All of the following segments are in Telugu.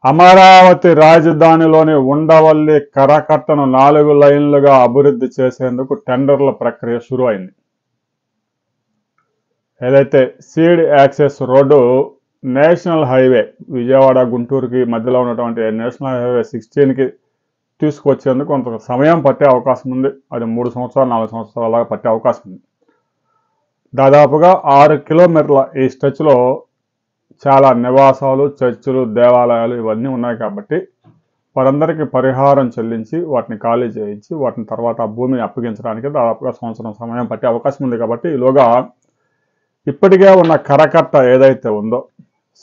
అమరావతి రాజధానిలోని ఉండవల్లి కరకట్టను 4 లైన్లుగా అభివృద్ధి చేసేందుకు టెండర్ల ప్రక్రియ షురు అయింది. ఏదైతే seed access road national highway Vijayawada గుంటూరుకి మధ్యలో ఉన్నటువంటి నేషనల్ హైవే 16కి తీసుకొచ్చేందుకు కొంత సమయం పట్టే అవకాశం ఉంది. అది 3 సంవత్సరాలు 4 సంవత్సరాలు అలాగా పట్టే అవకాశం ఉంది. దాదాపుగా 6 కిలోమీటర్ల ఈ స్ట్రెచ్లో చాలా నివాసాలు, చర్చిలు, దేవాలయాలు ఇవన్నీ ఉన్నాయి కాబట్టి వారందరికీ పరిహారం చెల్లించి వాటిని ఖాళీ చేయించి వాటిని తర్వాత ఆ భూమిని అప్పగించడానికి దాదాపుగా సంవత్సరం సమయం పట్టే అవకాశం ఉంది. కాబట్టి ఈలోగా ఇప్పటికే ఉన్న కరకట్ట ఏదైతే ఉందో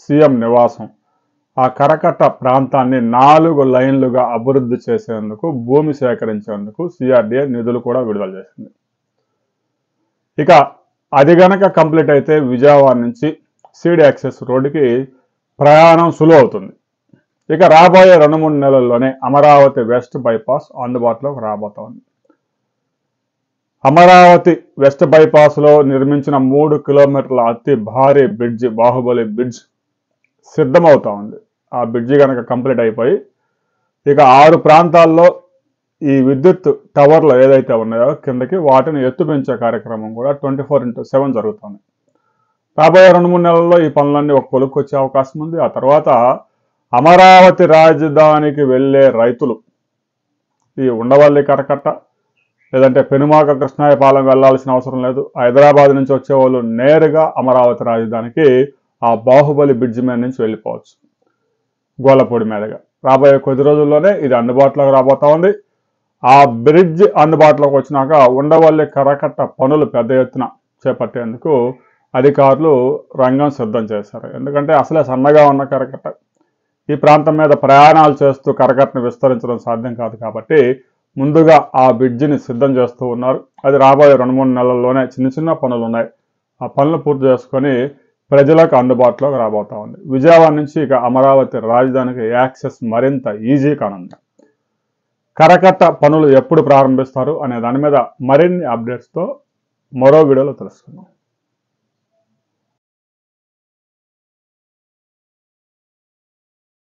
సీఎం నివాసం, ఆ కరకట్ట ప్రాంతాన్ని 4 లైన్లుగా అభివృద్ధి చేసేందుకు భూమి సేకరించేందుకు సిఆర్డీఏ నిధులు కూడా విడుదల చేసింది. ఇక అది గనక కంప్లీట్ అయితే విజయవాడ నుంచి సీడ్ యాక్సెస్ రోడ్డుకి ప్రయాణం సులువు అవుతుంది. ఇక రాబోయే 2-3 నెలల్లోనే అమరావతి వెస్ట్ బైపాస్ అందుబాటులోకి రాబోతోంది. అమరావతి వెస్ట్ బైపాస్లో నిర్మించిన 3 కిలోమీటర్ల అతి భారీ బ్రిడ్జి బాహుబలి బ్రిడ్జ్ సిద్ధమవుతా ఉంది. ఆ బ్రిడ్జి కనుక కంప్లీట్ అయిపోయి ఇక 6 ప్రాంతాల్లో ఈ విద్యుత్ టవర్లు ఏదైతే ఉన్నాయో కిందకి వాటిని ఎత్తు పెంచే కార్యక్రమం కూడా 24/7 జరుగుతుంది. రాబోయే 2-3 నెలల్లో ఈ పనులన్నీ ఒక కొలుక్కు వచ్చే అవకాశం ఉంది. ఆ తర్వాత అమరావతి రాజధానికి వెళ్ళే రైతులు ఈ ఉండవల్లి కరకట్ట లేదంటే పెనుమాక కృష్ణాయపాలెం వెళ్లాల్సిన అవసరం లేదు. హైదరాబాద్ నుంచి వచ్చేవాళ్ళు నేరుగా అమరావతి రాజధానికి ఆ బాహుబలి బ్రిడ్జి మీద నుంచి వెళ్ళిపోవచ్చు గోలపూడి మీదుగా. రాబోయే కొద్ది రోజుల్లోనే ఇది అందుబాటులోకి రాబోతా ఉంది. ఆ బ్రిడ్జ్ అందుబాటులోకి వచ్చినాక ఉండవల్లి కరకట్ట పనులు పెద్ద ఎత్తున చేపట్టేందుకు అధికారులు రంగం సిద్ధం చేశారు. ఎందుకంటే అసలే సన్నగా ఉన్న కరకట్ట ఈ ప్రాంతం మీద ప్రయాణాలు చేస్తూ కరకట్టను విస్తరించడం సాధ్యం కాదు. కాబట్టి ముందుగా ఆ బ్రిడ్జిని సిద్ధం చేస్తూ ఉన్నారు. అది రాబోయే 2-3 నెలల్లోనే చిన్న పనులు ఉన్నాయి. ఆ పనులు పూర్తి చేసుకొని ప్రజలకు అందుబాటులోకి రాబోతా ఉంది. విజయవాడ నుంచి ఇక అమరావతి రాజధానికి యాక్సెస్ మరింత ఈజీ కానుంది. కరకట్ట పనులు ఎప్పుడు ప్రారంభిస్తారు అనే దాని మీద మరిన్ని అప్డేట్స్తో మరో వీడియోలో తెలుసుకుందాం.